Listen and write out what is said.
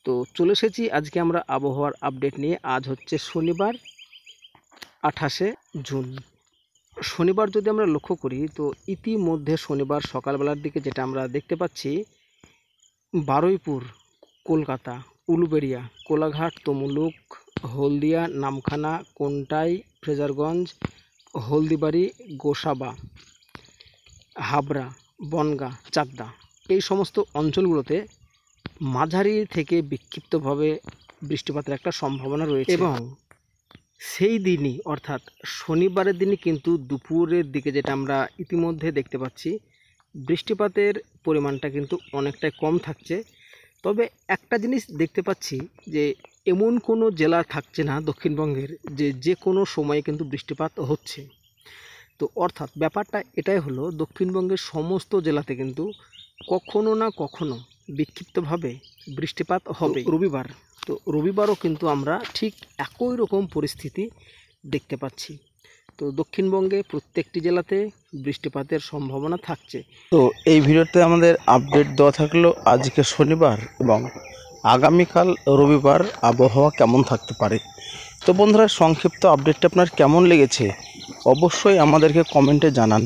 তো চলে এসেছি আজকে আমরা আবহাওয়ার আপডেট নিয়ে। আজ হচ্ছে শনিবার 28শে জুন। শনিবার যদি আমরা লক্ষ্য করি তো ইতিমধ্যে শনিবার সকালবেলার দিকে যেটা আমরা দেখতে পাচ্ছি, বারুইপুর, কলকাতা, উলুবেড়িয়া, কোলাঘাট, তমলুক, হলদিয়া, নামখানা, কোন্টাই, ফ্রেজারগঞ্জ, হলদিবাড়ি, গোসাবা, হাবড়া, বনগাঁ, চাকদা এই সমস্ত অঞ্চলগুলোতে মাঝারি থেকে বিক্ষিপ্তভাবে বৃষ্টিপাতের একটা সম্ভাবনা রয়েছে এবং সেই দিনই অর্থাৎ শনিবারের দিনই কিন্তু দুপুরের দিকে যেটা আমরা ইতিমধ্যে দেখতে পাচ্ছি, বৃষ্টিপাতের পরিমাণটা কিন্তু অনেকটাই কম থাকছে। তবে একটা জিনিস দেখতে পাচ্ছি যে এমন কোনো জেলা থাকছে না দক্ষিণবঙ্গের যে কোনো সময়ে কিন্তু বৃষ্টিপাত হচ্ছে। তো অর্থাৎ ব্যাপারটা এটাই হলো, দক্ষিণবঙ্গের সমস্ত জেলাতে কিন্তু কখনো না কখনো বিক্ষিপ্তভাবে বৃষ্টিপাত হবে। রবিবারও কিন্তু আমরা ঠিক একই রকম পরিস্থিতি দেখতে পাচ্ছি। তো দক্ষিণবঙ্গে প্রত্যেকটি জেলাতে বৃষ্টিপাতের সম্ভাবনা থাকছে। তো এই ভিডিওতে আমাদের আপডেট দেওয়া থাকলো আজকে শনিবার এবং আগামীকাল রবিবার আবহাওয়া কেমন থাকতে পারে। তো বন্ধুরা, সংক্ষিপ্ত আপডেটটা আপনার কেমন লেগেছে অবশ্যই আমাদেরকে কমেন্টে জানান।